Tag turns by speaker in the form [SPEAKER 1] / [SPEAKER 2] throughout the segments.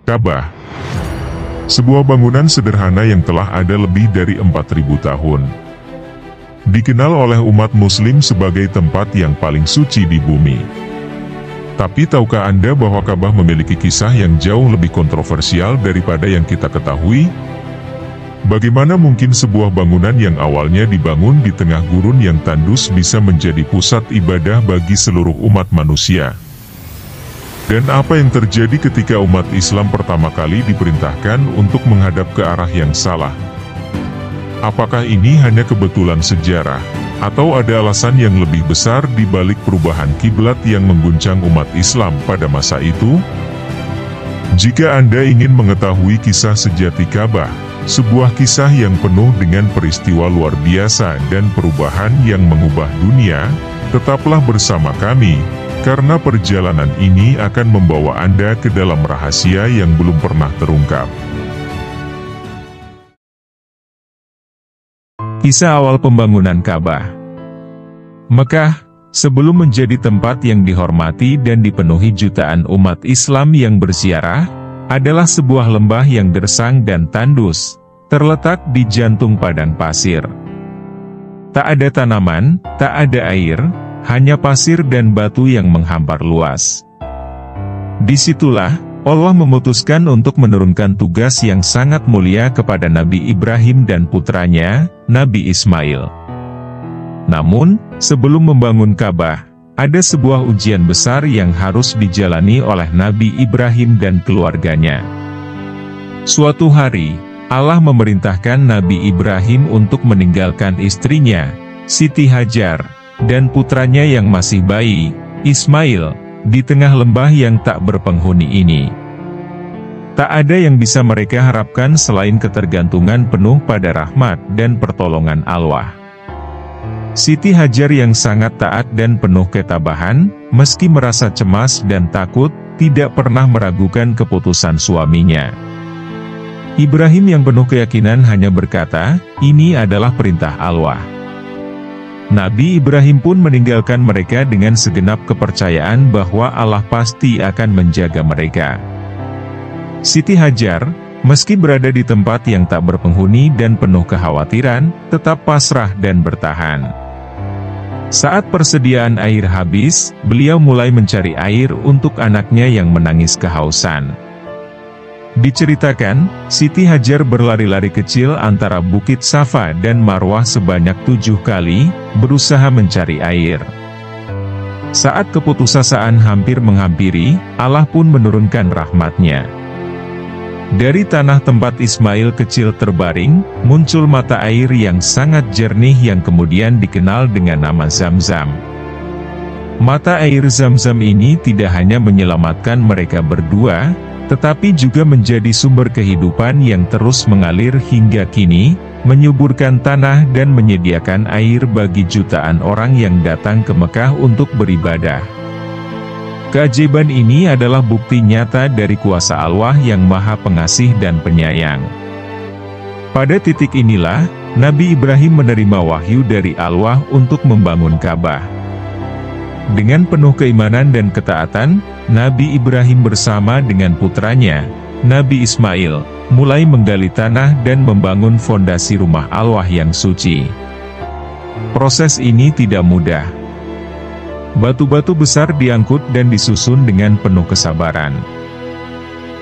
[SPEAKER 1] Ka'bah. Sebuah bangunan sederhana yang telah ada lebih dari 4.000 tahun. Dikenal oleh umat muslim sebagai tempat yang paling suci di bumi. Tapi tahukah Anda bahwa Ka'bah memiliki kisah yang jauh lebih kontroversial daripada yang kita ketahui? Bagaimana mungkin sebuah bangunan yang awalnya dibangun di tengah gurun yang tandus bisa menjadi pusat ibadah bagi seluruh umat manusia? Dan apa yang terjadi ketika umat Islam pertama kali diperintahkan untuk menghadap ke arah yang salah? Apakah ini hanya kebetulan sejarah, atau ada alasan yang lebih besar di balik perubahan kiblat yang mengguncang umat Islam pada masa itu? Jika Anda ingin mengetahui kisah sejati Ka'bah, sebuah kisah yang penuh dengan peristiwa luar biasa dan perubahan yang mengubah dunia, tetaplah bersama kami, karena perjalanan ini akan membawa Anda ke dalam rahasia yang belum pernah terungkap.
[SPEAKER 2] Kisah awal pembangunan Ka'bah. Mekah, sebelum menjadi tempat yang dihormati dan dipenuhi jutaan umat Islam yang berziarah, adalah sebuah lembah yang gersang dan tandus, terletak di jantung padang pasir. Tak ada tanaman, tak ada air, hanya pasir dan batu yang menghampar luas. Disitulah, Allah memutuskan untuk menurunkan tugas yang sangat mulia kepada Nabi Ibrahim dan putranya, Nabi Ismail. Namun, sebelum membangun Ka'bah, ada sebuah ujian besar yang harus dijalani oleh Nabi Ibrahim dan keluarganya. Suatu hari, Allah memerintahkan Nabi Ibrahim untuk meninggalkan istrinya, Siti Hajar, dan putranya yang masih bayi, Ismail, di tengah lembah yang tak berpenghuni ini. Tak ada yang bisa mereka harapkan selain ketergantungan penuh pada rahmat dan pertolongan Allah. Siti Hajar yang sangat taat dan penuh ketabahan, meski merasa cemas dan takut, tidak pernah meragukan keputusan suaminya. Ibrahim yang penuh keyakinan hanya berkata, "Ini adalah perintah Allah." Nabi Ibrahim pun meninggalkan mereka dengan segenap kepercayaan bahwa Allah pasti akan menjaga mereka. Siti Hajar, meski berada di tempat yang tak berpenghuni dan penuh kekhawatiran, tetap pasrah dan bertahan. Saat persediaan air habis, beliau mulai mencari air untuk anaknya yang menangis kehausan. Diceritakan, Siti Hajar berlari-lari kecil antara Bukit Safa dan Marwah sebanyak 7 kali, berusaha mencari air. Saat keputusasaan hampir menghampiri, Allah pun menurunkan rahmat-Nya. Dari tanah tempat Ismail kecil terbaring, muncul mata air yang sangat jernih yang kemudian dikenal dengan nama Zam-Zam. Mata air Zam-Zam ini tidak hanya menyelamatkan mereka berdua, tetapi juga menjadi sumber kehidupan yang terus mengalir hingga kini, menyuburkan tanah dan menyediakan air bagi jutaan orang yang datang ke Mekah untuk beribadah. Keajaiban ini adalah bukti nyata dari kuasa Allah yang Maha Pengasih dan Penyayang. Pada titik inilah, Nabi Ibrahim menerima wahyu dari Allah untuk membangun Ka'bah. Dengan penuh keimanan dan ketaatan, Nabi Ibrahim bersama dengan putranya, Nabi Ismail, mulai menggali tanah dan membangun fondasi rumah Allah yang suci. Proses ini tidak mudah. Batu-batu besar diangkut dan disusun dengan penuh kesabaran.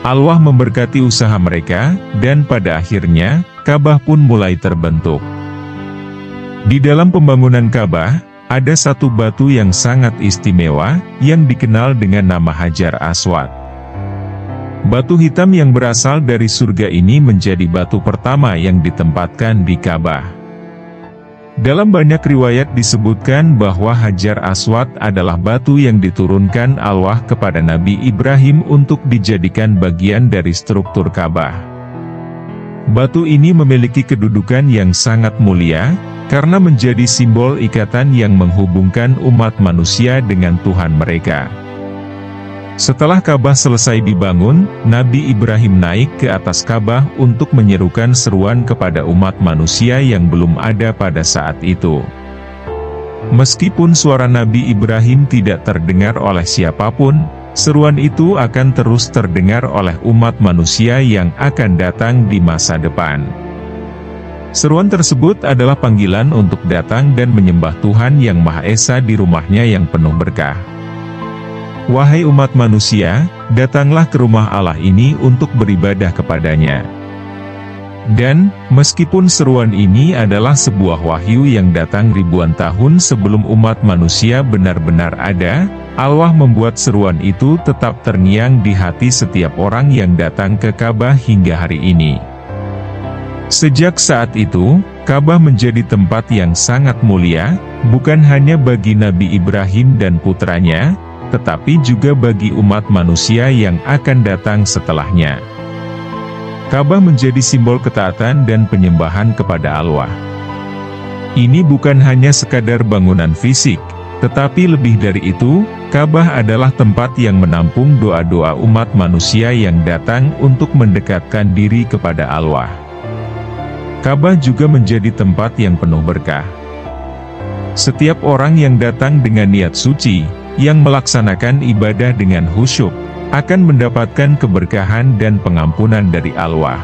[SPEAKER 2] Allah memberkati usaha mereka, dan pada akhirnya, Ka'bah pun mulai terbentuk. Di dalam pembangunan Ka'bah, ada satu batu yang sangat istimewa, yang dikenal dengan nama Hajar Aswad. Batu hitam yang berasal dari surga ini menjadi batu pertama yang ditempatkan di Ka'bah. Dalam banyak riwayat disebutkan bahwa Hajar Aswad adalah batu yang diturunkan Allah kepada Nabi Ibrahim untuk dijadikan bagian dari struktur Ka'bah. Batu ini memiliki kedudukan yang sangat mulia, karena menjadi simbol ikatan yang menghubungkan umat manusia dengan Tuhan mereka. Setelah Ka'bah selesai dibangun, Nabi Ibrahim naik ke atas Ka'bah untuk menyerukan seruan kepada umat manusia yang belum ada pada saat itu. Meskipun suara Nabi Ibrahim tidak terdengar oleh siapapun, seruan itu akan terus terdengar oleh umat manusia yang akan datang di masa depan. Seruan tersebut adalah panggilan untuk datang dan menyembah Tuhan Yang Maha Esa di rumahnya yang penuh berkah. Wahai umat manusia, datanglah ke rumah Allah ini untuk beribadah kepadanya. Dan, meskipun seruan ini adalah sebuah wahyu yang datang ribuan tahun sebelum umat manusia benar-benar ada, Allah membuat seruan itu tetap terngiang di hati setiap orang yang datang ke Ka'bah hingga hari ini. Sejak saat itu, Ka'bah menjadi tempat yang sangat mulia, bukan hanya bagi Nabi Ibrahim dan putranya, tetapi juga bagi umat manusia yang akan datang setelahnya. Ka'bah menjadi simbol ketaatan dan penyembahan kepada Allah. Ini bukan hanya sekadar bangunan fisik, tetapi lebih dari itu, Ka'bah adalah tempat yang menampung doa-doa umat manusia yang datang untuk mendekatkan diri kepada Allah. Ka'bah juga menjadi tempat yang penuh berkah. Setiap orang yang datang dengan niat suci, yang melaksanakan ibadah dengan khusyuk, akan mendapatkan keberkahan dan pengampunan dari Allah.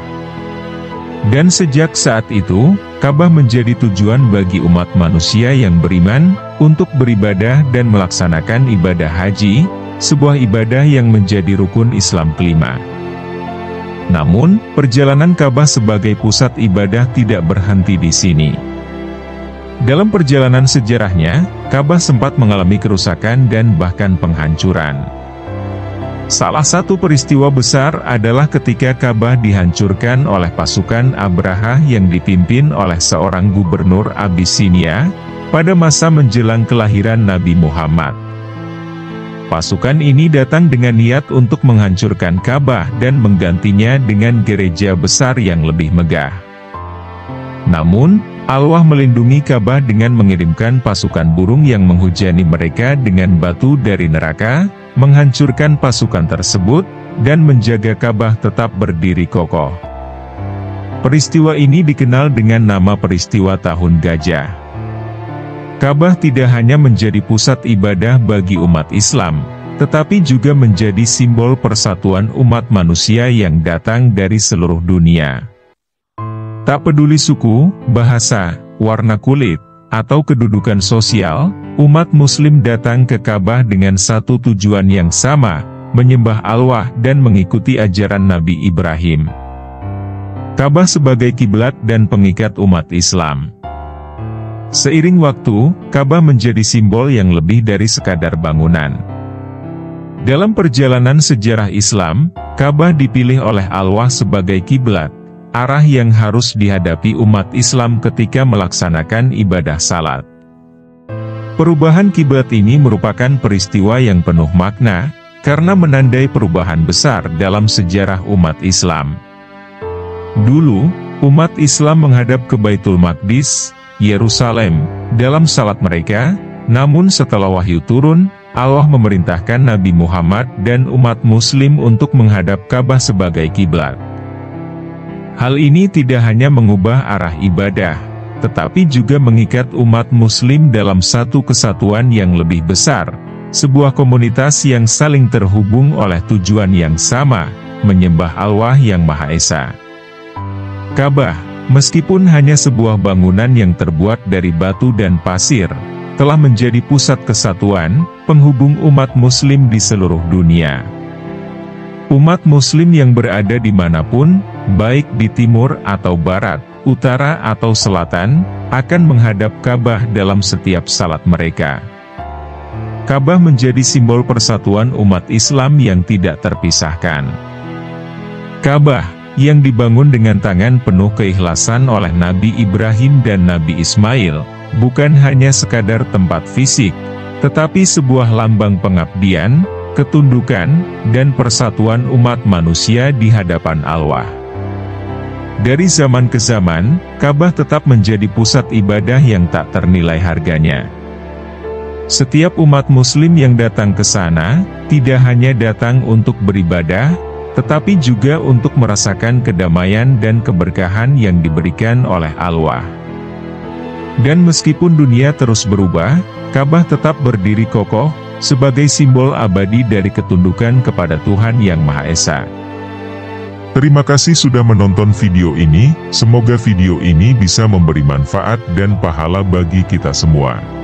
[SPEAKER 2] Dan sejak saat itu, Ka'bah menjadi tujuan bagi umat manusia yang beriman, untuk beribadah dan melaksanakan ibadah haji, sebuah ibadah yang menjadi rukun Islam kelima. Namun, perjalanan Ka'bah sebagai pusat ibadah tidak berhenti di sini. Dalam perjalanan sejarahnya, Ka'bah sempat mengalami kerusakan dan bahkan penghancuran. Salah satu peristiwa besar adalah ketika Ka'bah dihancurkan oleh pasukan Abraha yang dipimpin oleh seorang gubernur Abisinia, pada masa menjelang kelahiran Nabi Muhammad. Pasukan ini datang dengan niat untuk menghancurkan Ka'bah dan menggantinya dengan gereja besar yang lebih megah. Namun, Allah melindungi Ka'bah dengan mengirimkan pasukan burung yang menghujani mereka dengan batu dari neraka, menghancurkan pasukan tersebut, dan menjaga Ka'bah tetap berdiri kokoh. Peristiwa ini dikenal dengan nama peristiwa Tahun Gajah. Ka'bah tidak hanya menjadi pusat ibadah bagi umat Islam, tetapi juga menjadi simbol persatuan umat manusia yang datang dari seluruh dunia. Tak peduli suku, bahasa, warna kulit, atau kedudukan sosial, umat Muslim datang ke Ka'bah dengan satu tujuan yang sama, menyembah Allah dan mengikuti ajaran Nabi Ibrahim. Ka'bah sebagai kiblat dan pengikat umat Islam. Seiring waktu, Ka'bah menjadi simbol yang lebih dari sekadar bangunan. Dalam perjalanan sejarah Islam, Ka'bah dipilih oleh Allah sebagai kiblat, arah yang harus dihadapi umat Islam ketika melaksanakan ibadah salat. Perubahan kiblat ini merupakan peristiwa yang penuh makna, karena menandai perubahan besar dalam sejarah umat Islam. Dulu, umat Islam menghadap ke Baitul Maqdis, Yerusalem, dalam salat mereka, namun setelah wahyu turun, Allah memerintahkan Nabi Muhammad dan umat Muslim untuk menghadap Ka'bah sebagai kiblat. Hal ini tidak hanya mengubah arah ibadah, tetapi juga mengikat umat Muslim dalam satu kesatuan yang lebih besar, sebuah komunitas yang saling terhubung oleh tujuan yang sama, menyembah Allah Yang Maha Esa. Ka'bah, meskipun hanya sebuah bangunan yang terbuat dari batu dan pasir, telah menjadi pusat kesatuan, penghubung umat Muslim di seluruh dunia. Umat Muslim yang berada dimanapun, baik di timur atau barat, utara atau selatan, akan menghadap Ka'bah dalam setiap salat mereka. Ka'bah menjadi simbol persatuan umat Islam yang tidak terpisahkan. Ka'bah, yang dibangun dengan tangan penuh keikhlasan oleh Nabi Ibrahim dan Nabi Ismail, bukan hanya sekadar tempat fisik, tetapi sebuah lambang pengabdian, ketundukan, dan persatuan umat manusia di hadapan Allah. Dari zaman ke zaman, Ka'bah tetap menjadi pusat ibadah yang tak ternilai harganya. Setiap umat Muslim yang datang ke sana, tidak hanya datang untuk beribadah, tetapi juga untuk merasakan kedamaian dan keberkahan yang diberikan oleh Allah. Dan meskipun dunia terus berubah, Ka'bah tetap berdiri kokoh, sebagai simbol abadi dari ketundukan kepada Tuhan Yang Maha Esa.
[SPEAKER 1] Terima kasih sudah menonton video ini, semoga video ini bisa memberi manfaat dan pahala bagi kita semua.